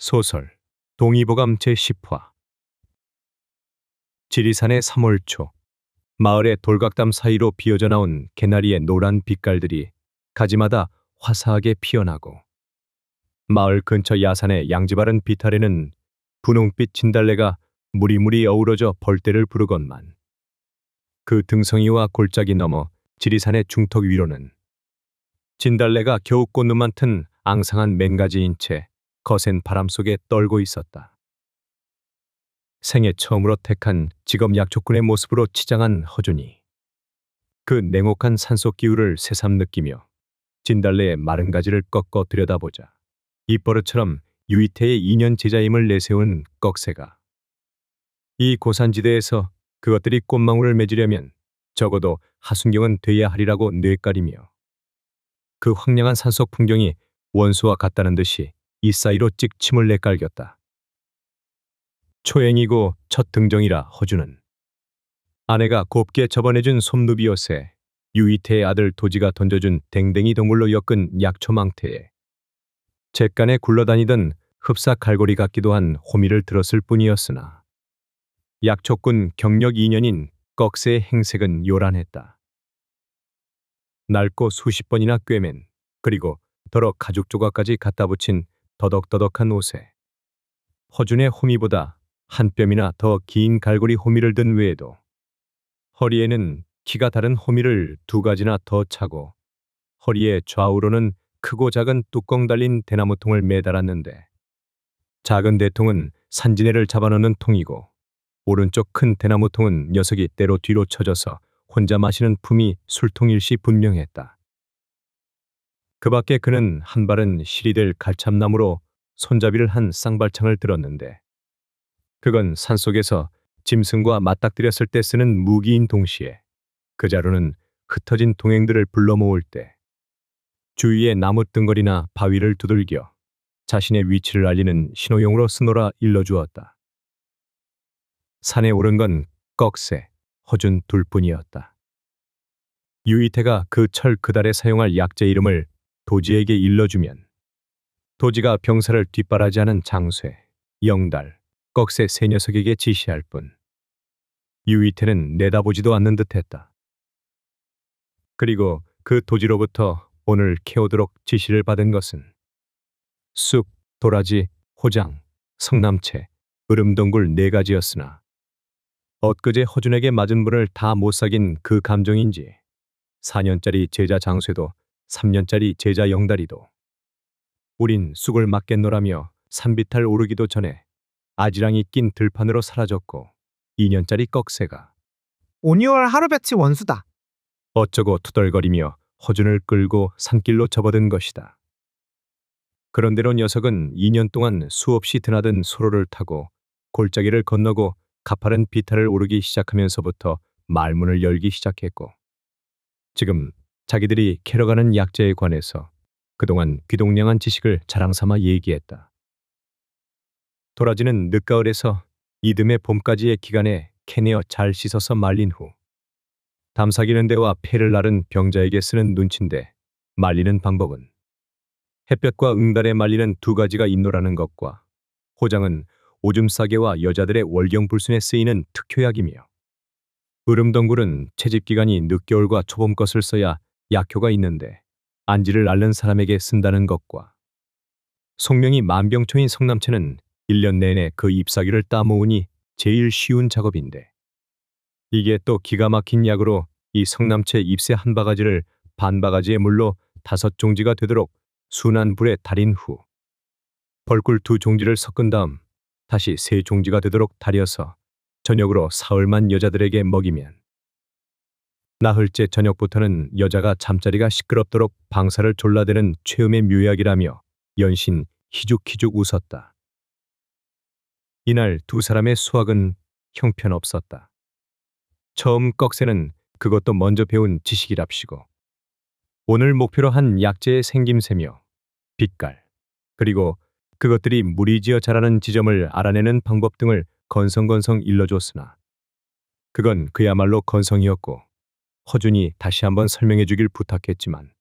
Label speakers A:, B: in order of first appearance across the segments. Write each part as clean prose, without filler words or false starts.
A: 소설 동의보감 제10화. 지리산의 3월 초, 마을의 돌각담 사이로 비어져 나온 개나리의 노란 빛깔들이 가지마다 화사하게 피어나고, 마을 근처 야산의 양지바른 빛 아래는 분홍빛 진달래가 무리무리 어우러져 벌떼를 부르건만, 그 등성이와 골짜기 너머 지리산의 중턱 위로는 진달래가 겨우 꽃눈만 튼 앙상한 맨가지인 채 거센 바람 속에 떨고 있었다. 생애 처음으로 택한 직업 약초꾼의 모습으로 치장한 허준이 그 냉혹한 산속 기후를 새삼 느끼며 진달래의 마른 가지를 꺾어 들여다보자 입버릇처럼 유이태의 2년 제자임을 내세운 꺽새가 이 고산지대에서 그것들이 꽃망울을 맺으려면 적어도 하순경은 돼야 하리라고 뇌까리며, 그 황량한 산속 풍경이 원수와 같다는 듯이 이 사이로 찍 침을 내깔겼다. 초행이고 첫 등정이라 허준은 아내가 곱게 접어내준 솜누비옷에 유이태의 아들 도지가 던져준 댕댕이 동굴로 엮은 약초망태에 잿간에 굴러다니던 흡사 갈고리 같기도 한 호미를 들었을 뿐이었으나, 약초꾼 경력 2년인 꺽새의 행색은 요란했다. 낡고 수십 번이나 꿰맨, 그리고 더러 가죽 조각까지 갖다 붙인 더덕더덕한 옷에 허준의 호미보다 한 뼘이나 더 긴 갈고리 호미를 든 외에도 허리에는 키가 다른 호미를 2가지나 더 차고, 허리의 좌우로는 크고 작은 뚜껑 달린 대나무통을 매달았는데, 작은 대통은 산지네를 잡아넣는 통이고, 오른쪽 큰 대나무통은 녀석이 때로 뒤로 쳐져서 혼자 마시는 품이 술통일시 분명했다. 그 밖에 그는 한 발은 실이 될 갈참나무로 손잡이를 한 쌍발창을 들었는데, 그건 산속에서 짐승과 맞닥뜨렸을 때 쓰는 무기인 동시에 그 자루는 흩어진 동행들을 불러 모을 때 주위의 나무 뜬거리나 바위를 두들겨 자신의 위치를 알리는 신호용으로 쓰노라 일러주었다. 산에 오른 건 꺽새, 허준 둘뿐이었다. 유이태가 그 철 그달에 사용할 약재 이름을 도지에게 일러주면, 도지가 병사를 뒷바라지하는 장쇠, 영달, 꺽새 세 녀석에게 지시할 뿐 유이태는 내다보지도 않는 듯했다. 그리고 그 도지로부터 오늘 캐오도록 지시를 받은 것은 쑥, 도라지, 호장, 성남채, 으름동굴 4가지였으나, 엊그제 허준에게 맞은 분을 다 못 사귄 그 감정인지 4년짜리 제자 장쇠도 3년짜리 제자 영달이도 우린 쑥을 맞겠노라며 산비탈 오르기도 전에 아지랑이 낀 들판으로 사라졌고, 2년짜리 꺽새가
B: 오니월 하루볕이 원수다.
A: 어쩌고 투덜거리며 허준을 끌고 산길로 접어든 것이다. 그런대로 녀석은 2년 동안 수없이 드나든 소로를 타고 골짜기를 건너고 가파른 비탈을 오르기 시작하면서부터 말문을 열기 시작했고, 지금 자기들이 캐러가는 약재에 관해서 그동안 귀동냥한 지식을 자랑삼아 얘기했다. 도라지는 늦가을에서 이듬해 봄까지의 기간에 캐내어 잘 씻어서 말린 후 담사기는 데와 폐를 나른 병자에게 쓰는 눈치인데, 말리는 방법은 햇볕과 응달에 말리는 2가지가 있노라는 것과, 호장은 오줌 싸개와 여자들의 월경불순에 쓰이는 특효약이며, 으름덩굴은 채집기간이 늦겨울과 초봄 것을 써야 약효가 있는데 안지를 앓는 사람에게 쓴다는 것과, 속명이 만병초인 성남채는 1년 내내 그 잎사귀를 따모으니 제일 쉬운 작업인데, 이게 또 기가 막힌 약으로 이 성남채 잎새 한 바가지를 반 바가지의 물로 5종지가 되도록 순한 불에 달인 후 벌꿀 2종지를 섞은 다음 다시 3종지가 되도록 달여서 저녁으로 사흘만 여자들에게 먹이면, 나흘째 저녁부터는 여자가 잠자리가 시끄럽도록 방사를 졸라대는 최음의 묘약이라며 연신 희죽희죽 웃었다. 이날 2사람의 수학은 형편없었다. 처음 꺽새는 그것도 먼저 배운 지식이랍시고, 오늘 목표로 한 약재의 생김새며 빛깔, 그리고 그것들이 무리지어 자라는 지점을 알아내는 방법 등을 건성건성 일러줬으나, 그건 그야말로 건성이었고 허준이 다시 한번 설명해 주길 부탁했지만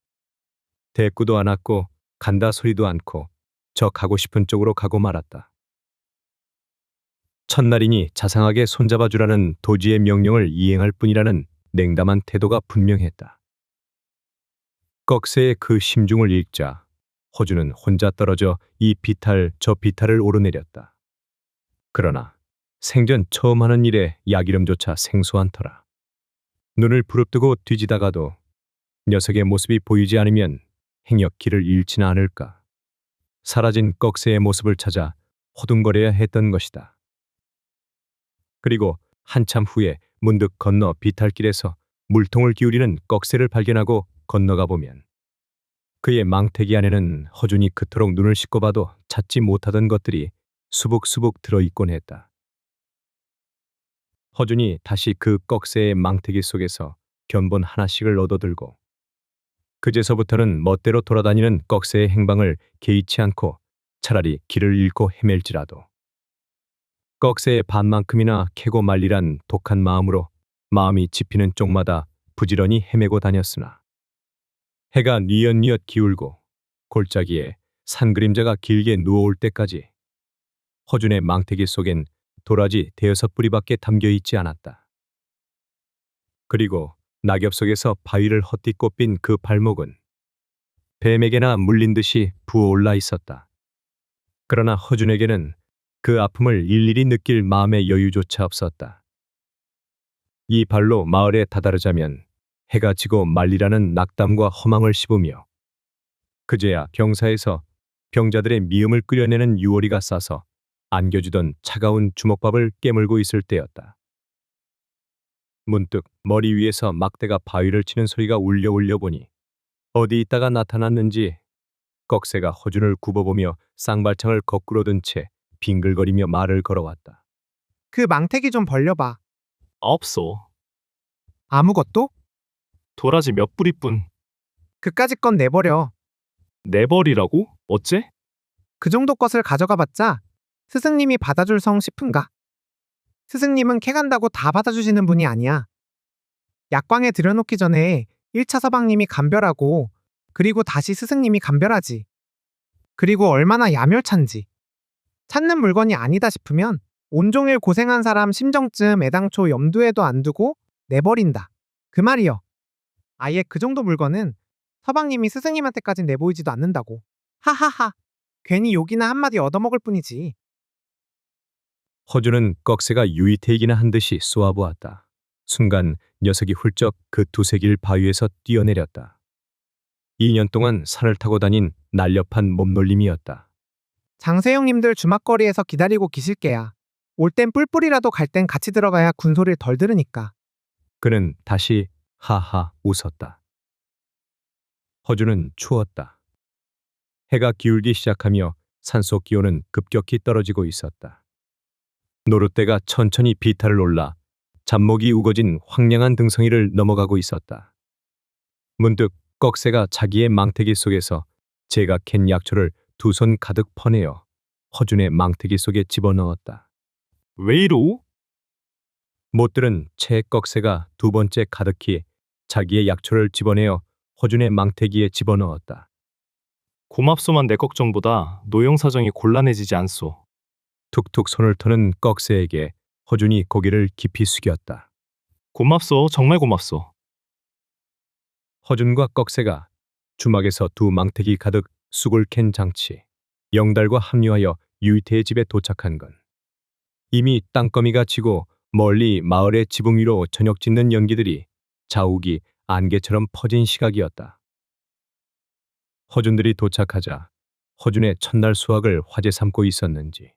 A: 대꾸도 않았고 간다 소리도 않고 저 가고 싶은 쪽으로 가고 말았다. 첫날이니 자상하게 손잡아 주라는 도지의 명령을 이행할 뿐이라는 냉담한 태도가 분명했다. 꺽쇠의 그 심중을 읽자 허준은 혼자 떨어져 이 비탈 저 비탈을 오르내렸다. 그러나 생전 처음 하는 일에 야기름조차 생소한 터라 눈을 부릅뜨고 뒤지다가도 녀석의 모습이 보이지 않으면 행여 길을 잃지는 않을까. 사라진 꺽쇠의 모습을 찾아 호둥거려야 했던 것이다. 그리고 한참 후에 문득 건너 비탈길에서 물통을 기울이는 꺽쇠를 발견하고 건너가 보면 그의 망태기 안에는 허준이 그토록 눈을 씻고 봐도 찾지 못하던 것들이 수북수북 들어있곤 했다. 허준이 다시 그 꺽쇠의 망태기 속에서 견본 하나씩을 얻어들고 그제서부터는 멋대로 돌아다니는 꺽쇠의 행방을 개의치 않고 차라리 길을 잃고 헤맬지라도 꺽쇠의 반만큼이나 캐고 말리란 독한 마음으로 마음이 집히는 쪽마다 부지런히 헤매고 다녔으나 해가 뉘엿뉘엿 기울고 골짜기에 산 그림자가 길게 누워올 때까지 허준의 망태기 속엔 도라지 대여섯 뿌리밖에 담겨 있지 않았다. 그리고 낙엽 속에서 바위를 헛디고 빈 그 발목은 뱀에게나 물린 듯이 부어올라 있었다. 그러나 허준에게는 그 아픔을 일일이 느낄 마음의 여유조차 없었다. 이 발로 마을에 다다르자면 해가 지고 말리라는 낙담과 허망을 씹으며 그제야 경사에서 병자들의 미음을 끓여내는 유월이가 싸서 안겨주던 차가운 주먹밥을 깨물고 있을 때였다. 문득 머리 위에서 막대가 바위를 치는 소리가 울려 보니 어디 있다가 나타났는지 꺽쇠가 허준을 굽어보며 쌍발창을 거꾸로 든 채 빙글거리며 말을 걸어왔다.
B: 그 망태기 좀 벌려봐.
C: 없어.
B: 아무것도?
C: 도라지 몇 뿌리뿐.
B: 그까짓 건 내버려.
C: 내버리라고? 어째?
B: 그 정도 것을 가져가 봤자 스승님이 받아줄 성 싶은가? 스승님은 캐간다고 다 받아주시는 분이 아니야. 약광에 들여놓기 전에 1차 서방님이 감별하고 그리고 다시 스승님이 감별하지. 그리고 얼마나 야멸찬지. 찾는 물건이 아니다 싶으면 온종일 고생한 사람 심정쯤 애당초 염두에도 안 두고 내버린다. 그 말이여. 아예 그 정도 물건은 서방님이 스승님한테까진 내보이지도 않는다고. 하하하. 괜히 욕이나 한마디 얻어먹을 뿐이지.
A: 허준은 꺽쇠가 유이태이기나 한 듯이 쏘아보았다. 순간 녀석이 훌쩍 그 두세 길 바위에서 뛰어내렸다. 2년 동안 산을 타고 다닌 날렵한 몸놀림이었다.
B: 장세형님들 주막거리에서 기다리고 계실게야. 올 땐 뿔뿔이라도 갈 땐 같이 들어가야 군소리를 덜 들으니까.
A: 그는 다시 하하 웃었다. 허준은 추웠다. 해가 기울기 시작하며 산속 기온은 급격히 떨어지고 있었다. 노룻대가 천천히 비탈을 올라 잡목이 우거진 황량한 등성이를 넘어가고 있었다. 문득 꺽쇠가 자기의 망태기 속에서 제가 캔 약초를 두 손 가득 퍼내어 허준의 망태기 속에 집어넣었다.
C: 왜 이러오?
A: 못 들은 채 꺽쇠가 두 번째 가득히 자기의 약초를 집어내어 허준의 망태기에 집어넣었다.
C: 고맙소만 내 걱정보다 노영 사정이 곤란해지지 않소.
A: 툭툭 손을 터는 꺽쇠에게 허준이 고개를 깊이 숙였다.
C: 고맙소. 정말 고맙소.
A: 허준과 꺽쇠가 주막에서 두 망태기 가득 쑥을 캔 장치 영달과 합류하여 유이태의 집에 도착한 건 이미 땅거미가 지고 멀리 마을의 지붕 위로 저녁 짓는 연기들이 자욱이 안개처럼 퍼진 시각이었다. 허준들이 도착하자 허준의 첫날 수확을 화제 삼고 있었는지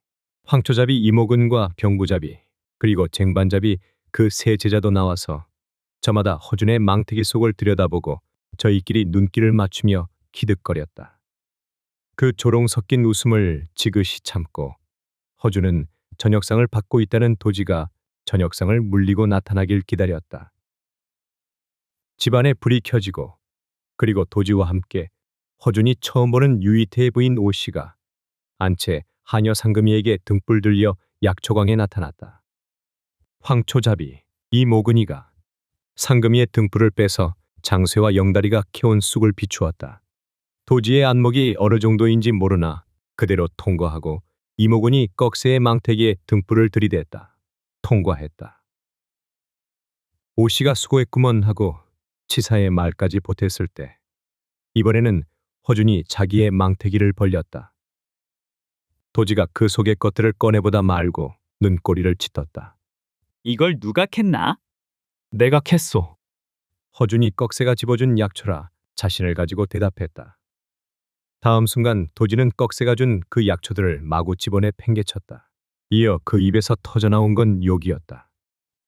A: 황초잡이 이모근과 병부잡이 그리고 쟁반잡이 그 세 제자도 나와서 저마다 허준의 망태기 속을 들여다보고 저희끼리 눈길을 맞추며 기득거렸다. 그 조롱 섞인 웃음을 지그시 참고 허준은 저녁상을 받고 있다는 도지가 저녁상을 물리고 나타나길 기다렸다. 집안에 불이 켜지고 그리고 도지와 함께 허준이 처음 보는 유이태의 부인 오씨가 안채 하녀 상금이에게 등불 들려 약초광에 나타났다. 황초잡이 이모근이가 상금이의 등불을 빼서 장쇠와 영다리가 캐온 쑥을 비추었다. 도지의 안목이 어느 정도인지 모르나 그대로 통과하고 이모군이 꺽쇠의 망태기에 등불을 들이댔다. 통과했다. 오씨가 수고했구먼 하고 치사의 말까지 보탰을 때 이번에는 허준이 자기의 망태기를 벌렸다. 도지가 그 속의 것들을 꺼내보다 말고 눈꼬리를 찢었다.
D: 이걸 누가 캤나?
C: 내가 캤소.
A: 허준이 꺽쇠가 집어준 약초라 자신을 가지고 대답했다. 다음 순간 도지는 꺽쇠가 준 그 약초들을 마구 집어내 팽개쳤다. 이어 그 입에서 터져나온 건 욕이었다.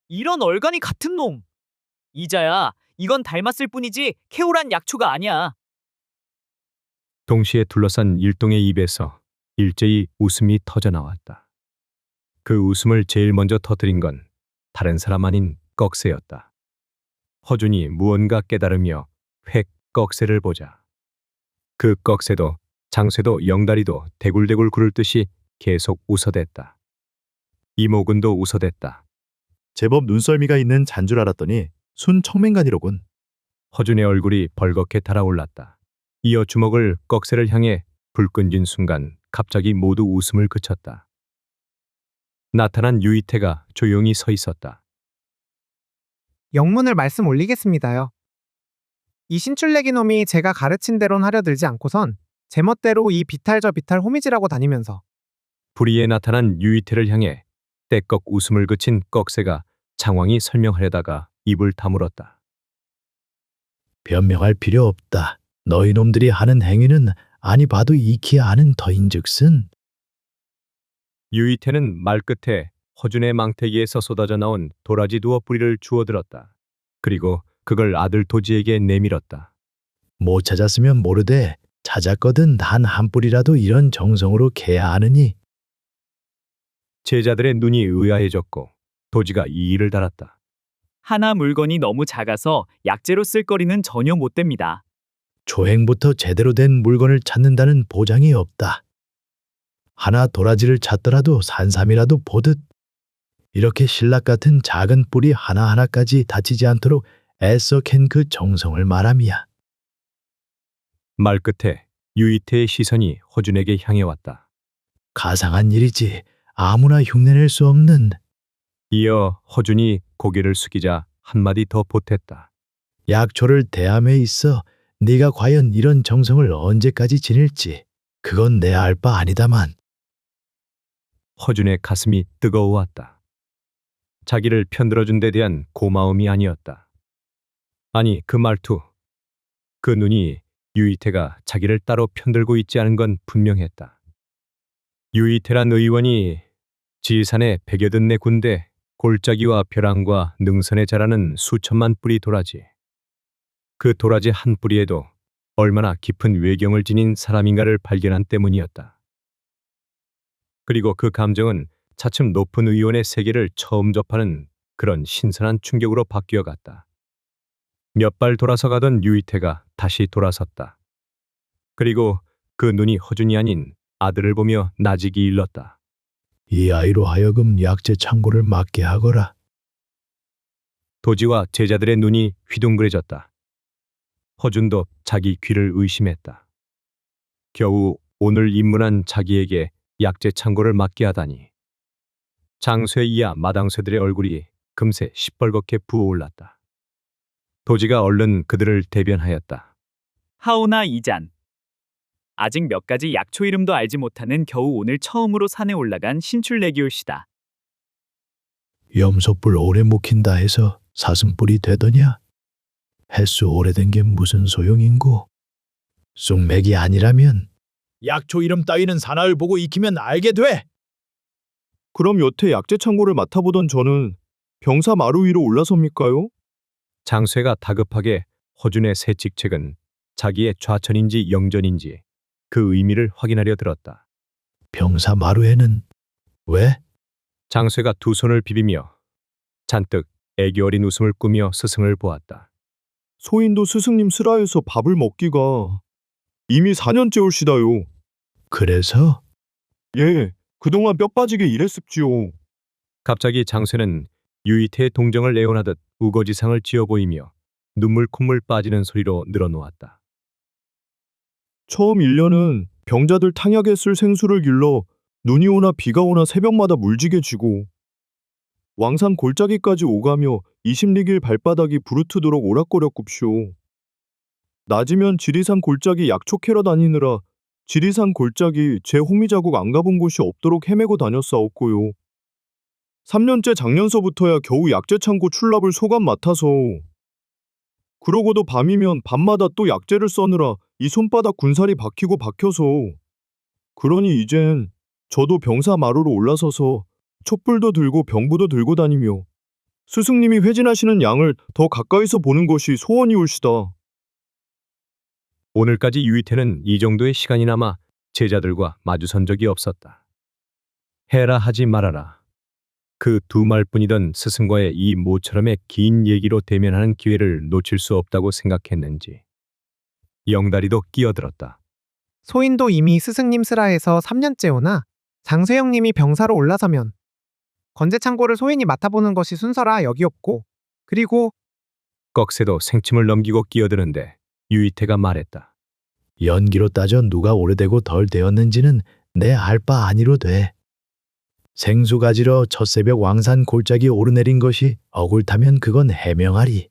D: 이런 얼간이 같은 놈! 이자야, 이건 닮았을 뿐이지 캐오란 약초가 아니야.
A: 동시에 둘러싼 일동의 입에서 일제히 웃음이 터져나왔다. 그 웃음을 제일 먼저 터뜨린 건 다른 사람 아닌 꺽쇠였다. 허준이 무언가 깨달으며 획 꺽쇠를 보자. 그 꺽쇠도 장쇠도 영다리도 대굴대굴 구를 듯이 계속 웃어댔다. 이모군도 웃어댔다.
E: 제법 눈썰미가 있는 잔 줄 알았더니 순 청맹간이로군.
A: 허준의 얼굴이 벌겋게 달아올랐다. 이어 주먹을 꺽쇠를 향해 불끈진 순간 갑자기 모두 웃음을 그쳤다. 나타난 유이태가 조용히 서 있었다.
B: 영문을 말씀 올리겠습니다요. 이 신출내기 놈이 제가 가르친 대론 하려 들지 않고선 제멋대로 이 비탈 저 비탈 호미질하고 다니면서
A: 불의에 나타난 유이태를 향해 떼꺽 웃음을 그친 꺽쇠가 장황히 설명하려다가 입을 다물었다.
E: 변명할 필요 없다. 너희 놈들이 하는 행위는 아니 봐도 익히 아는 터인즉슨
A: 유이태는 말끝에 허준의 망태기에서 쏟아져 나온 도라지 두어 뿌리를 주워들었다. 그리고 그걸 아들 도지에게 내밀었다.
E: 못 찾았으면 모르되 찾았거든 단 한 뿌리라도 이런 정성으로 캐야 하느니.
A: 제자들의 눈이 의아해졌고 도지가 이의를 달았다.
D: 하나 물건이 너무 작아서 약재로 쓸 거리는 전혀 못 됩니다.
E: 초행부터 제대로 된 물건을 찾는다는 보장이 없다. 하나 도라지를 찾더라도 산삼이라도 보듯 이렇게 신락 같은 작은 뿌리 하나하나까지 다치지 않도록 애써 캔 그 정성을 말함이야.
A: 말끝에 유이태의 시선이 허준에게 향해 왔다.
E: 가상한 일이지 아무나 흉내낼 수 없는.
A: 이어 허준이 고개를 숙이자 한마디 더 보탰다.
E: 약초를 대함에 있어 네가 과연 이런 정성을 언제까지 지닐지 그건 내 알 바 아니다만.
A: 허준의 가슴이 뜨거워왔다. 자기를 편들어준 데 대한 고마움이 아니었다. 아니 그 말투, 그 눈이 유이태가 자기를 따로 편들고 있지 않은 건 분명했다. 유이태란 의원이 지리산에 100여든 군데 골짜기와 벼랑과 능선에 자라는 수천만 뿌리 도라지. 그 도라지 한 뿌리에도 얼마나 깊은 외경을 지닌 사람인가를 발견한 때문이었다. 그리고 그 감정은 차츰 높은 의원의 세계를 처음 접하는 그런 신선한 충격으로 바뀌어 갔다. 몇 발 돌아서 가던 유이태가 다시 돌아섰다. 그리고 그 눈이 허준이 아닌 아들을 보며 나직이 일렀다.
E: 이 아이로 하여금 약재 창고를 맡게 하거라.
A: 도지와 제자들의 눈이 휘둥그레졌다. 허준도 자기 귀를 의심했다. 겨우 오늘 입문한 자기에게 약재 창고를 맡게 하다니. 장쇠 이하 마당쇠들의 얼굴이 금세 시뻘겋게 부어올랐다. 도지가 얼른 그들을 대변하였다.
D: 하오나 이잔. 아직 몇 가지 약초 이름도 알지 못하는 겨우 오늘 처음으로 산에 올라간 신출내기올시다.
E: 염소뿔 오래 묵힌다 해서 사슴뿔이 되더냐? 횟수 오래된 게 무슨 소용인고? 쑥맥이 아니라면 약초 이름 따위는 사나을 보고 익히면 알게 돼.
F: 그럼 여태 약재 창고를 맡아보던 저는 병사 마루 위로 올라섭니까요?
A: 장쇠가 다급하게 허준의 새 직책은 자기의 좌천인지 영전인지 그 의미를 확인하려 들었다.
E: 병사 마루에는 왜?
A: 장쇠가 두 손을 비비며 잔뜩 애교 어린 웃음을 꾸며 스승을 보았다.
F: 소인도 스승님 슬하에서 밥을 먹기가 이미 4년째 올시다요.
E: 그래서
F: 예, 그동안 뼈 빠지게 일했습지요.
A: 갑자기 장쇠는 유이태의 동정을 애원하듯 우거지상을 지어 보이며 눈물 콧물 빠지는 소리로 늘어놓았다.
F: 처음 1년은 병자들 탕약에 쓸 생수를 길러 눈이 오나 비가 오나 새벽마다 물지게 쥐고 왕산 골짜기까지 오가며 20리길 발바닥이 부르트도록 오락거렸굽쇼. 낮이면 지리산 골짜기 약초 캐러 다니느라 지리산 골짜기 제 호미자국 안 가본 곳이 없도록 헤매고 다녔사옵고요. 3년째 작년서부터야 겨우 약재 창고 출납을 소감 맡아서 그러고도 밤이면 밤마다 또 약재를 써느라 이 손바닥 군살이 박히고 박혀서 그러니 이젠 저도 병사 마루로 올라서서 촛불도 들고 병부도 들고 다니며 스승님이 회진하시는 양을 더 가까이서 보는 것이 소원이올시다.
A: 오늘까지 유이태는 이 정도의 시간이 남아 제자들과 마주선 적이 없었다. 해라 하지 말아라. 그 두 말뿐이던 스승과의 이 모처럼의 긴 얘기로 대면하는 기회를 놓칠 수 없다고 생각했는지 영다리도 끼어들었다.
B: 소인도 이미 스승님 슬하에서 3년째 오나 장쇠영님이 병사로 올라서면 건재창고를 소인이 맡아보는 것이 순서라 여기없고 그리고
A: 꺽쇠도 생침을 넘기고 끼어드는데 유이태가 말했다.
E: 연기로 따져 누가 오래되고 덜 되었는지는 내 알 바 아니로 돼. 생수 가지러 첫새벽 왕산 골짜기 오르내린 것이 억울타면 그건 해명하리.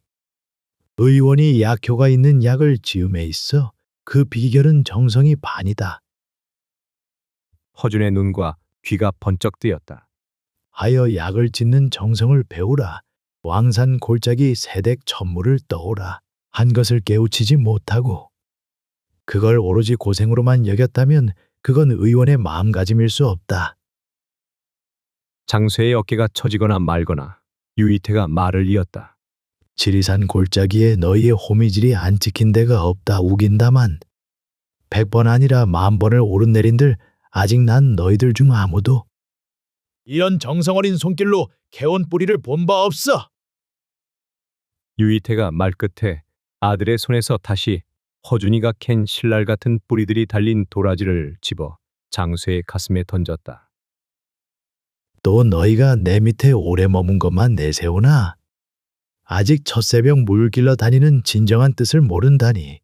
E: 의원이 약효가 있는 약을 지음에 있어 그 비결은 정성이 반이다.
A: 허준의 눈과 귀가 번쩍 뜨였다.
E: 하여 약을 짓는 정성을 배우라. 왕산 골짜기 세댁 천무를 떠오라. 한 것을 깨우치지 못하고 그걸 오로지 고생으로만 여겼다면 그건 의원의 마음가짐일 수 없다.
A: 장쇠의 어깨가 처지거나 말거나 유이태가 말을 이었다.
E: 지리산 골짜기에 너희의 호미질이 안 찍힌 데가 없다 우긴다만 100번 아니라 10,000번을 오르내린들 아직 난 너희들 중 아무도 이런 정성 어린 손길로 캐온 뿌리를 본 바 없어.
A: 유이태가 말끝에 아들의 손에서 다시 허준이가 캔 신랄 같은 뿌리들이 달린 도라지를 집어 장쇠의 가슴에 던졌다.
E: 또 너희가 내 밑에 오래 머문 것만 내세우나 아직 첫새벽 물 길러 다니는 진정한 뜻을 모른다니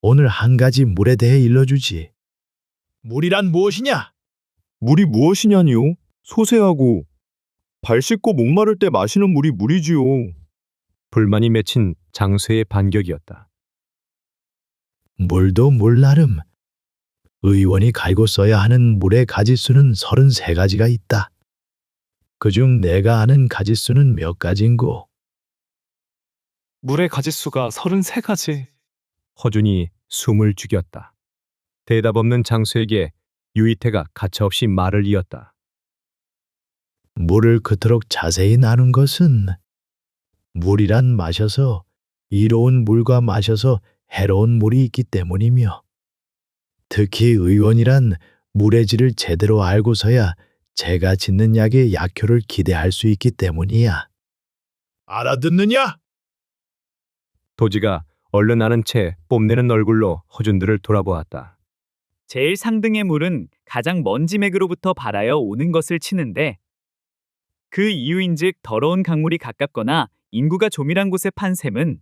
E: 오늘 한 가지 물에 대해 일러주지. 물이란 무엇이냐?
F: 물이 무엇이냐니요? 소세하고 발 씻고 목마를 때 마시는 물이 물이지요.
A: 불만이 맺힌 장쇠의 반격이었다.
E: 물도 물 나름. 의원이 갈고 써야 하는 물의 가지수는 33가지가 있다. 그중 내가 아는 가지수는 몇 가지인고?
C: 물의 가지수가 33가지.
A: 허준이 숨을 죽였다. 대답 없는 장쇠에게 유이태가 가차없이 말을 이었다.
E: 물을 그토록 자세히 나눈 것은 물이란 마셔서 이로운 물과 마셔서 해로운 물이 있기 때문이며 특히 의원이란 물의 질을 제대로 알고서야 제가 짓는 약의 약효를 기대할 수 있기 때문이야. 알아듣느냐?
A: 도지가 얼른 아는 채 뽐내는 얼굴로 허준들을 돌아보았다.
D: 제일 상등의 물은 가장 먼 지맥으로부터 발하여 오는 것을 치는데 그 이유인즉 더러운 강물이 가깝거나 인구가 조밀한 곳에 판 샘은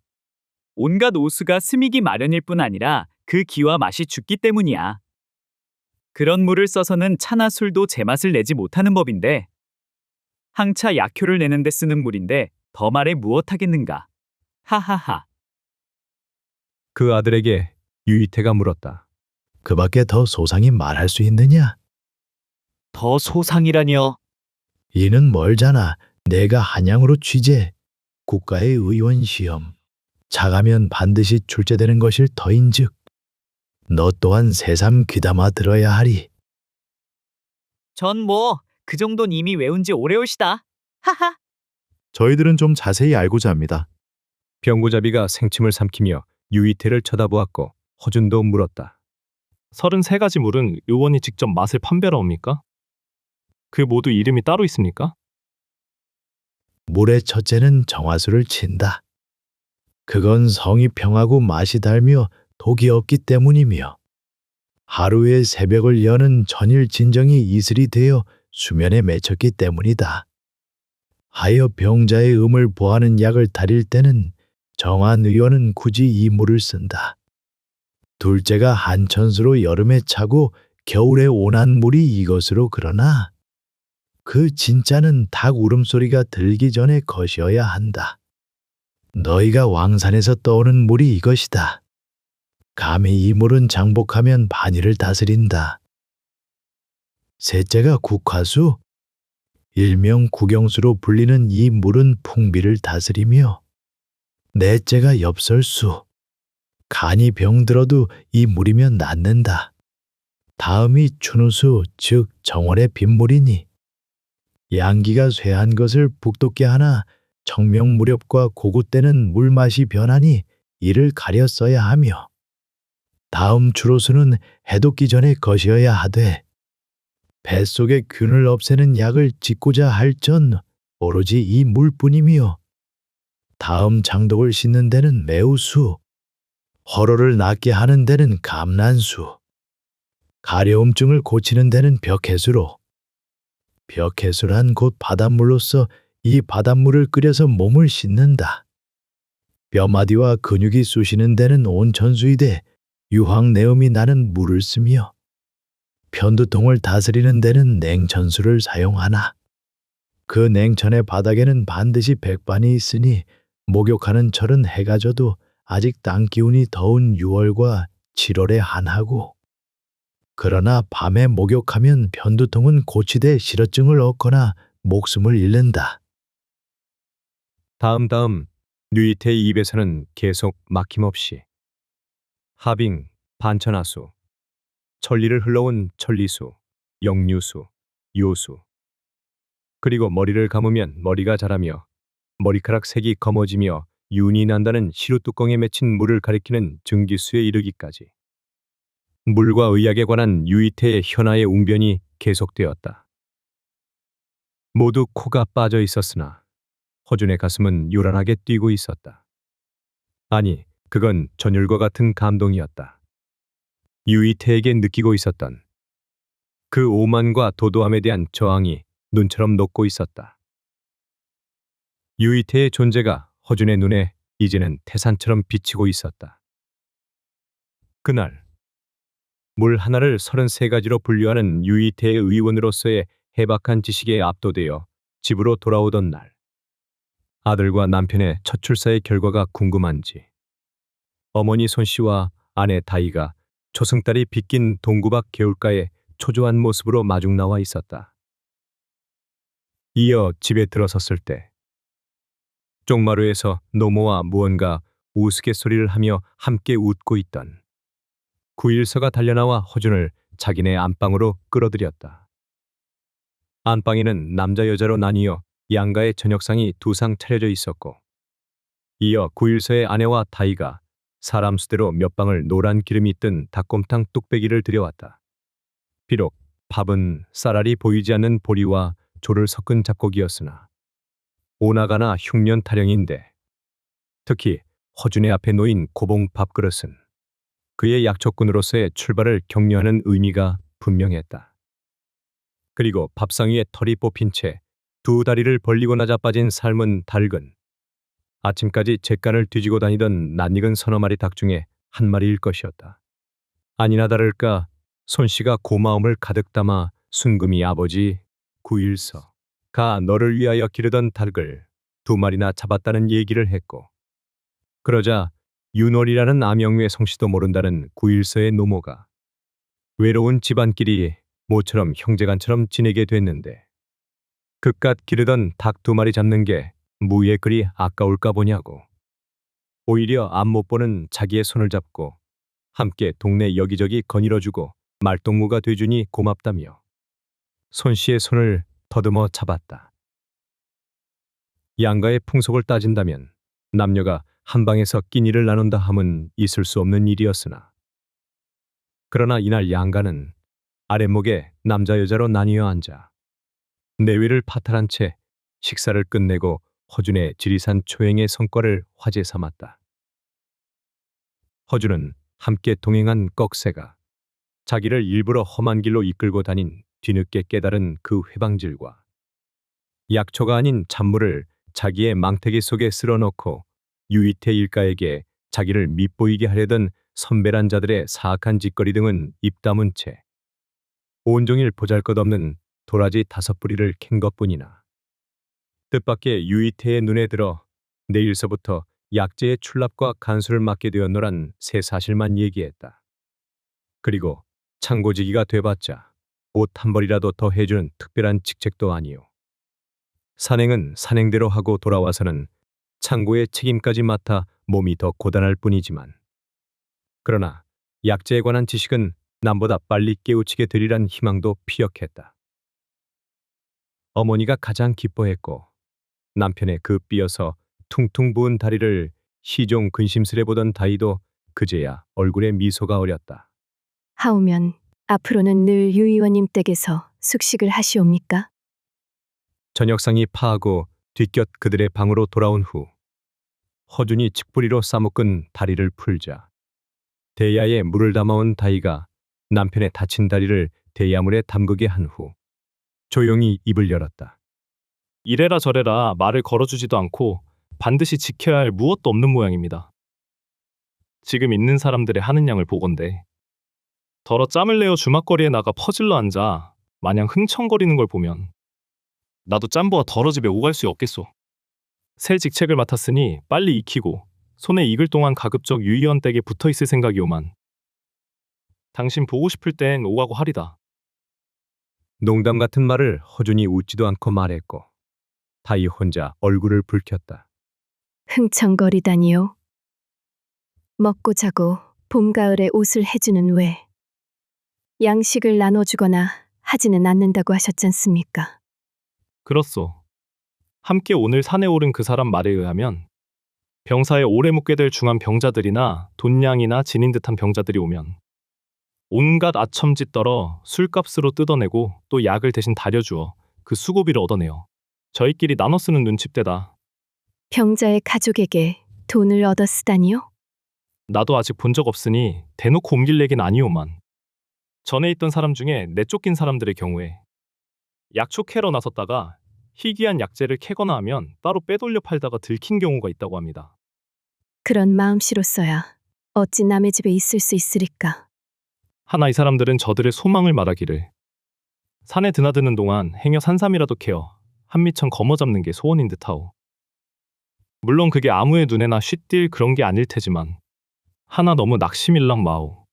D: 온갖 오수가 스미기 마련일 뿐 아니라 그 기와 맛이 죽기 때문이야. 그런 물을 써서는 차나 술도 제맛을 내지 못하는 법인데 항차 약효를 내는 데 쓰는 물인데 더 말해 무엇하겠는가. 하하하.
A: 그 아들에게 유이태가 물었다.
E: 그 밖에 더 소상히 말할 수 있느냐?
D: 더 소상이라뇨.
E: 이는 멀잖아. 내가 한양으로 취재, 국가의 의원 시험, 자가면 반드시 출제되는 것일 터인즉 너 또한 새삼 귀담아 들어야 하리.
D: 전 그 정도는 이미 외운 지 오래올시다. 하하.
F: 저희들은 좀 자세히 알고자 합니다.
A: 병구잡이가 생침을 삼키며 유이태를 쳐다보았고 허준도 물었다.
C: 33가지 물은 의원이 직접 맛을 판별하옵니까? 그 모두 이름이 따로 있습니까?
E: 물의 첫째는 정화수를 친다. 그건 성이 평하고 맛이 달며 독이 없기 때문이며 하루의 새벽을 여는 전일 진정이 이슬이 되어 수면에 맺혔기 때문이다. 하여 병자의 음을 보하는 약을 다릴 때는 정한 의원은 굳이 이 물을 쓴다. 둘째가 한천수로 여름에 차고 겨울에 온한 물이 이것으로 그러나 그 진짜는 닭 울음소리가 들기 전에 것이어야 한다. 너희가 왕산에서 떠오는 물이 이것이다. 감히 이 물은 장복하면 반일을 다스린다. 셋째가 국화수, 일명 국영수로 불리는 이 물은 풍비를 다스리며, 넷째가 엽설수, 간이 병들어도 이 물이면 낫는다. 다음이 춘우수, 즉 정월의 빗물이니 양기가 쇠한 것을 북돋게 하나 청명 무렵과 고구 때는 물맛이 변하니 이를 가려 써야 하며, 다음 추로수는 해돋기 전에 것이어야 하되 뱃속의 균을 없애는 약을 짓고자 할 전 오로지 이 물뿐이며, 다음 장독을 씻는 데는 매우수, 허로를 낫게 하는 데는 감난수, 가려움증을 고치는 데는 벽해수로, 벽해수란 곧 바닷물로서 이 바닷물을 끓여서 몸을 씻는다. 뼈마디와 근육이 쑤시는 데는 온천수이되 유황내음이 나는 물을 쓰며, 편두통을 다스리는 데는 냉천수를 사용하나 그 냉천의 바닥에는 반드시 백반이 있으니 목욕하는 철은 해가 져도 아직 땅 기운이 더운 6월과 7월에 한하고, 그러나 밤에 목욕하면 편두통은 고치되 실어증을 얻거나 목숨을 잃는다.
A: 다음 류이태의 입에서는 계속 막힘없이 하빙, 반천하수, 천리를 흘러온 천리수, 역류수, 요수, 그리고 머리를 감으면 머리가 자라며 머리카락 색이 검어지며 윤이 난다는 시루 뚜껑에 맺힌 물을 가리키는 증기수에 이르기까지 물과 의학에 관한 류이태의 현아의 웅변이 계속되었다. 모두 코가 빠져 있었으나 허준의 가슴은 요란하게 뛰고 있었다. 아니, 그건 전율과 같은 감동이었다. 류이태에게 느끼고 있었던 그 오만과 도도함에 대한 저항이 눈처럼 녹고 있었다. 류이태의 존재가 허준의 눈에 이제는 태산처럼 비치고 있었다. 그날 물 하나를 33가지로 분류하는 류이태의 의원으로서의 해박한 지식에 압도되어 집으로 돌아오던 날, 아들과 남편의 첫 출사의 결과가 궁금한지 어머니 손씨와 아내 다이가 조승달이 빗긴 동구 밖 개울가에 초조한 모습으로 마중 나와 있었다. 이어 집에 들어섰을 때 쪽마루에서 노모와 무언가 우스갯소리를 하며 함께 웃고 있던 구일서가 달려나와 허준을 자기네 안방으로 끌어들였다. 안방에는 남자 여자로 나뉘어 양가의 저녁상이 2상 차려져 있었고, 이어 구일서의 아내와 다이가 사람 수대로 몇 방울 노란 기름이 뜬 닭곰탕 뚝배기를 들여왔다. 비록 밥은 쌀알이 보이지 않는 보리와 조를 섞은 잡곡이었으나 오나가나 흉년 타령인데, 특히 허준의 앞에 놓인 고봉 밥그릇은 그의 약초꾼으로서의 출발을 격려하는 의미가 분명했다. 그리고 밥상 위에 털이 뽑힌 채 2다리를 벌리고 낮아빠진 삶은 닭은 아침까지 잿간을 뒤지고 다니던 낯익은 서너 마리 닭 중에 한 마리일 것이었다. 아니나 다를까 손씨가 고마움을 가득 담아 순금이 아버지 구일서가 너를 위하여 기르던 닭을 2마리나 잡았다는 얘기를 했고, 그러자 윤월이라는 암영유의 성씨도 모른다는 구일서의 노모가 외로운 집안끼리 모처럼 형제간처럼 지내게 됐는데, 그깟 기르던 닭 2마리 잡는 게 무예 그리 아까울까 보냐고. 오히려 앞 못 보는 자기의 손을 잡고 함께 동네 여기저기 거닐어주고 말동무가 돼주니 고맙다며 손씨의 손을 더듬어 잡았다. 양가의 풍속을 따진다면 남녀가 한방에서 끼니를 나눈다 함은 있을 수 없는 일이었으나, 그러나 이날 양가는 아랫목에 남자 여자로 나뉘어 앉아 내외를 파탈한 채 식사를 끝내고 허준의 지리산 초행의 성과를 화제 삼았다. 허준은 함께 동행한 꺽새가 자기를 일부러 험한 길로 이끌고 다닌 뒤늦게 깨달은 그 회방질과 약초가 아닌 찬물을 자기의 망태기 속에 쓸어넣고 유이태 일가에게 자기를 밉보이게 하려던 선배란 자들의 사악한 짓거리 등은 입 다문 채 온종일 보잘것없는 도라지 5뿌리를 캔 것뿐이나 뜻밖의 유이태의 눈에 들어 내일서부터 약재의 출납과 간수를 맡게 되었노란 새 사실만 얘기했다. 그리고 창고지기가 돼봤자 옷 한 벌이라도 더 해주는 특별한 직책도 아니오. 산행은 산행대로 하고 돌아와서는 창고의 책임까지 맡아 몸이 더 고단할 뿐이지만, 그러나 약재에 관한 지식은 남보다 빨리 깨우치게 되리란 희망도 피역했다. 어머니가 가장 기뻐했고 남편의 그 삐어서 퉁퉁 부은 다리를 시종 근심스레 보던 다이도 그제야 얼굴에 미소가 어렸다.
G: 하오면 앞으로는 늘 유 의원님 댁에서 숙식을 하시옵니까?
A: 저녁상이 파하고 뒷곁 그들의 방으로 돌아온 후 허준이 칡뿌리로 싸묶은 다리를 풀자 대야에 물을 담아온 다이가 남편의 다친 다리를 대야물에 담그게 한 후 조용히 입을 열었다.
C: 이래라 저래라 말을 걸어주지도 않고 반드시 지켜야 할 무엇도 없는 모양입니다. 지금 있는 사람들의 하는 양을 보건대 더러 짬을 내어 주막거리에 나가 퍼질러 앉아 마냥 흥청거리는 걸 보면 나도 짬보와 더러 집에 오갈 수 없겠소. 새 직책을 맡았으니 빨리 익히고 손에 익을 동안 가급적 유 의원 댁에 붙어있을 생각이오만 당신 보고 싶을 땐 오가고 하리다.
A: 농담 같은 말을 허준이 웃지도 않고 말했고 다이 혼자 얼굴을 붉혔다.
G: 흥청거리다니요. 먹고 자고 봄 가을에 옷을 해주는 외 양식을 나눠주거나 하지는 않는다고 하셨잖습니까?
C: 그렇소. 함께 오늘 산에 오른 그 사람 말에 의하면 병사에 오래 묵게 될 중한 병자들이나 돈냥이나 지닌 듯한 병자들이 오면 온갖 아첨짓 떨어 술값으로 뜯어내고 또 약을 대신 다려주어 그 수고비를 얻어내어 저희끼리 나눠 쓰는 눈칫대다.
G: 병자의 가족에게 돈을 얻어 쓰다니요?
C: 나도 아직 본 적 없으니 대놓고 옮길 얘긴 아니오만 전에 있던 사람 중에 내쫓긴 사람들의 경우에 약초 캐러 나섰다가 희귀한 약재를 캐거나 하면 따로 빼돌려 팔다가 들킨 경우가 있다고 합니다.
G: 그런 마음씨로서야 어찌 남의 집에 있을 수 있으리까?
C: 하나 이 사람들은 저들의 소망을 말하기를 산에 드나드는 동안 행여 산삼이라도 캐어 한미천 거머 잡는 게 소원인 듯하오. 물론 그게 아무의 눈에나 쉿딜 그런 게 아닐 테지만 하나 너무 낙심일랑 마오.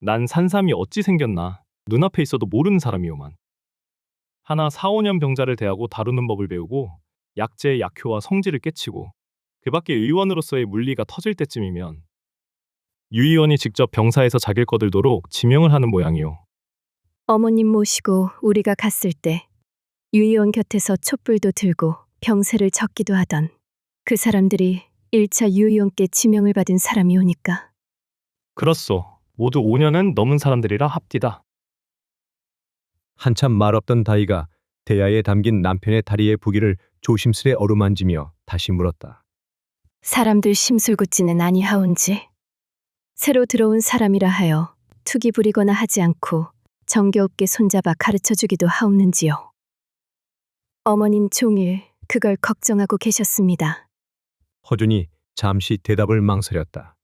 C: 난 산삼이 어찌 생겼나 눈앞에 있어도 모르는 사람이오만 하나 4, 5년 병자를 대하고 다루는 법을 배우고 약재의 약효와 성질을 깨치고 그 밖에 의원으로서의 물리가 터질 때쯤이면 유 의원이 직접 병사에서 자기를 거들도록 지명을 하는 모양이오.
G: 어머님 모시고 우리가 갔을 때 유 의원 곁에서 촛불도 들고 병세를 적기도 하던 그 사람들이 1차 유 의원께 지명을 받은 사람이오니까.
C: 그렇소. 모두 5년은 넘은 사람들이라 합디다.
A: 한참 말없던 다이가 대야에 담긴 남편의 다리의 부기를 조심스레 어루만지며 다시 물었다.
G: 사람들 심술궂지는 아니하온지. 새로 들어온 사람이라 하여 투기 부리거나 하지 않고 정겨웁게 손잡아 가르쳐주기도 하옵는지요. 어머닌 종일 그걸 걱정하고 계셨습니다.
A: 허준이 잠시 대답을 망설였다.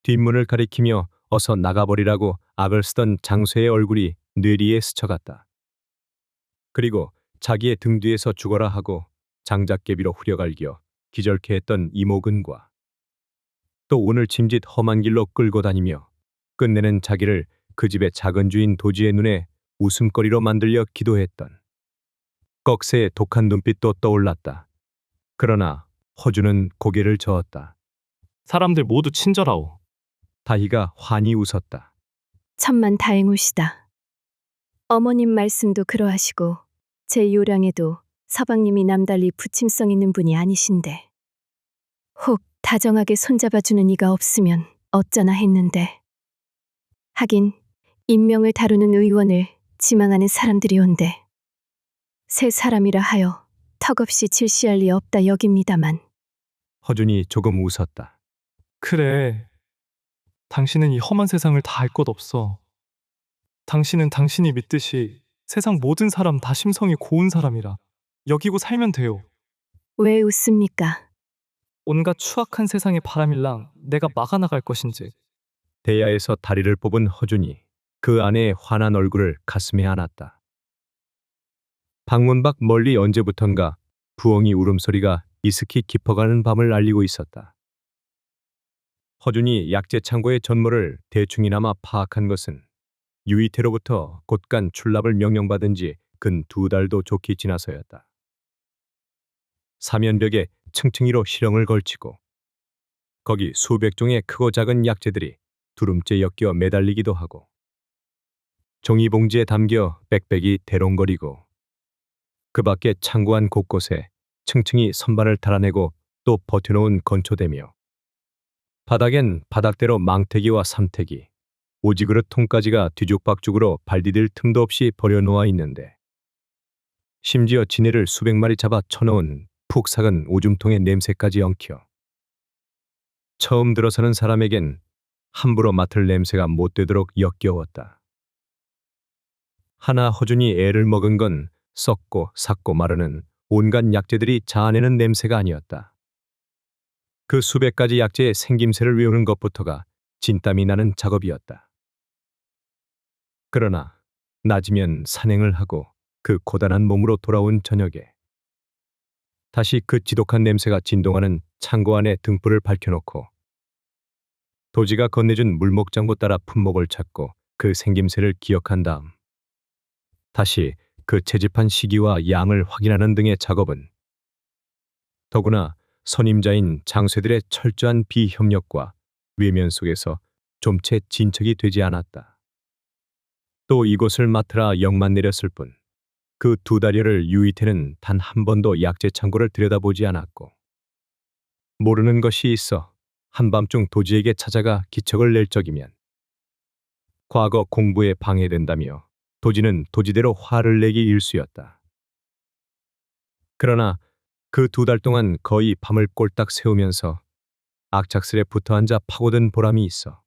A: 뒷문을 가리키며 어서 나가버리라고 악을 쓰던 장쇠의 얼굴이 뇌리에 스쳐갔다. 그리고 자기의 등 뒤에서 죽어라 하고 장작개비로 후려갈겨 기절케 했던 이모근과 또 오늘 짐짓 험한 길로 끌고 다니며 끝내는 자기를 그 집의 작은 주인 도지의 눈에 웃음거리로 만들려 기도했던 꺽새의 독한 눈빛도 떠올랐다. 그러나 허준은 고개를 저었다.
C: 사람들 모두 친절하오.
A: 다희가 환히 웃었다.
G: 천만 다행오시다. 어머님 말씀도 그러하시고 제 요량에도 서방님이 남달리 부침성 있는 분이 아니신데 혹 다정하게 손잡아주는 이가 없으면 어쩌나 했는데 하긴 인명을 다루는 의원을 지망하는 사람들이 온데 새 사람이라 하여 턱없이 질시할 리 없다 여깁니다만.
A: 허준이 조금 웃었다.
C: 그래. 당신은 이 험한 세상을 다 알 것 없어. 당신은 당신이 믿듯이 세상 모든 사람 다 심성이 고운 사람이라 여기고 살면 돼요.
G: 왜 웃습니까?
C: 온갖 추악한 세상의 바람일랑 내가 막아나갈 것인지.
A: 대야에서 다리를 뽑은 허준이 그 아내의 환한 얼굴을 가슴에 안았다. 방문 밖 멀리 언제부턴가 부엉이 울음소리가 이슥히 깊어가는 밤을 알리고 있었다. 허준이 약재 창고의 전모를 대충이나마 파악한 것은 유이태로부터 곧간 출납을 명령받은 지 근 2달도 좋게 지나서였다. 사면벽에 층층이로 시렁을 걸치고 거기 수백 종의 크고 작은 약재들이 두름째 엮여 매달리기도 하고 종이봉지에 담겨 빽빽이 대롱거리고 그 밖에 창고 안 곳곳에 층층이 선반을 달아내고 또 버텨놓은 건초대며 바닥엔 바닥대로 망태기와 삼태기, 오지그릇 통까지가 뒤죽박죽으로 발디딜 틈도 없이 버려놓아 있는데 심지어 지네를 수백 마리 잡아 쳐놓은 푹 삭은 오줌통의 냄새까지 엉켜 처음 들어서는 사람에겐 함부로 맡을 냄새가 못 되도록 역겨웠다. 하나 허준이 애를 먹은 건 썩고 삭고 마르는 온갖 약재들이 자아내는 냄새가 아니었다. 그 수백 가지 약재의 생김새를 외우는 것부터가 진땀이 나는 작업이었다. 그러나 낮이면 산행을 하고 그 고단한 몸으로 돌아온 저녁에 다시 그 지독한 냄새가 진동하는 창고 안에 등불을 밝혀놓고 도지가 건네준 물목장고 따라 품목을 찾고 그 생김새를 기억한 다음 다시 그 채집한 시기와 양을 확인하는 등의 작업은 더구나 선임자인 장쇠들의 철저한 비협력과 외면 속에서 좀 채 진척이 되지 않았다. 또 이곳을 맡으라 영만 내렸을 뿐 그 2달여를 유이태는 단 한 번도 약재 창고를 들여다보지 않았고 모르는 것이 있어 한밤중 도지에게 찾아가 기척을 낼 적이면 과거 공부에 방해된다며 도지는 도지대로 화를 내기 일쑤였다. 그러나 그 2달 동안 거의 밤을 꼴딱 새우면서 악착슬에 붙어앉아 파고든 보람이 있어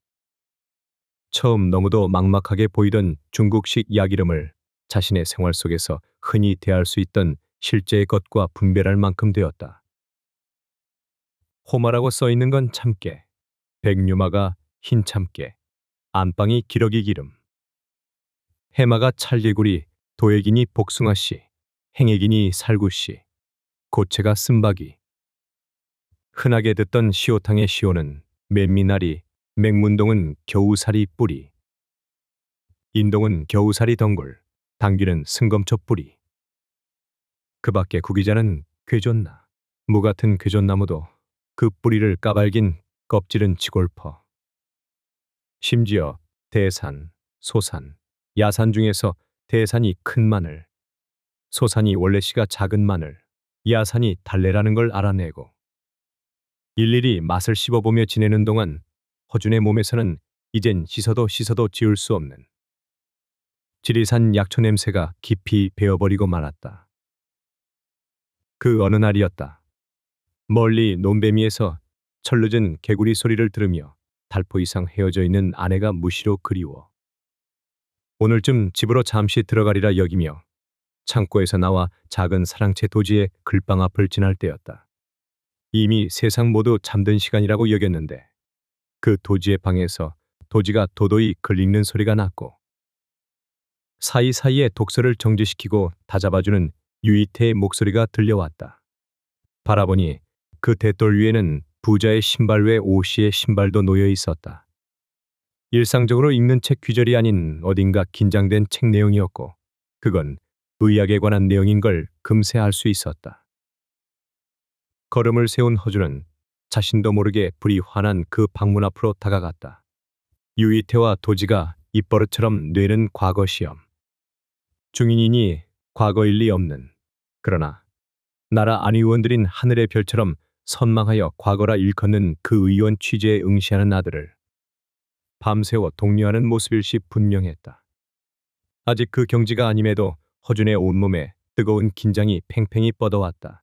A: 처음 너무도 막막하게 보이던 중국식 약 이름을 자신의 생활 속에서 흔히 대할 수 있던 실제의 것과 분별할 만큼 되었다. 호마라고 써 있는 건 참깨, 백류마가 흰 참깨, 안방이 기러기 기름, 해마가 찰개구리, 도액이니 복숭아씨, 행액이니 살구씨, 고체가 쓴바기. 흔하게 듣던 시오탕의 시오는 맨미나리, 맹문동은 겨우살이 뿌리, 인동은 겨우살이 덩굴, 당귀는 승검초 뿌리. 그 밖에 구기자는 괴존나, 무 같은 괴존나무도 그 뿌리를 까발긴 껍질은 지골퍼. 심지어 대산, 소산, 야산 중에서 대산이 큰 마늘, 소산이 원래 씨가 작은 마늘, 야산이 달래라는 걸 알아내고 일일이 맛을 씹어보며 지내는 동안 허준의 몸에서는 이젠 씻어도 지울 수 없는 지리산 약초 냄새가 깊이 배어버리고 말았다. 그 어느 날이었다. 멀리 논배미에서 철늦은 개구리 소리를 들으며 달포 이상 헤어져 있는 아내가 무시로 그리워 오늘쯤 집으로 잠시 들어가리라 여기며 창고에서 나와 작은 사랑채 도지의 글방 앞을 지날 때였다. 이미 세상 모두 잠든 시간이라고 여겼는데 그 도지의 방에서 도지가 도도히 글 읽는 소리가 났고 사이사이에 독서를 정지시키고 다잡아주는 유이태의 목소리가 들려왔다. 바라보니 그 대돌 위에는 부자의 신발 외 오씨의 신발도 놓여 있었다. 일상적으로 읽는 책 귀절이 아닌 어딘가 긴장된 책 내용이었고 그건 의학에 관한 내용인 걸 금세 알 수 있었다. 걸음을 세운 허준은 자신도 모르게 불이 환한 그 방문 앞으로 다가갔다. 유이태와 도지가 입버릇처럼 뇌는 과거 시험. 중인이니 과거일 리 없는 그러나 나라 안의원들인 하늘의 별처럼 선망하여 과거라 일컫는 그 의원 취재에 응시하는 아들을 밤새워 독려하는 모습일시 분명했다. 아직 그 경지가 아님에도 허준의 온몸에 뜨거운 긴장이 팽팽히 뻗어왔다.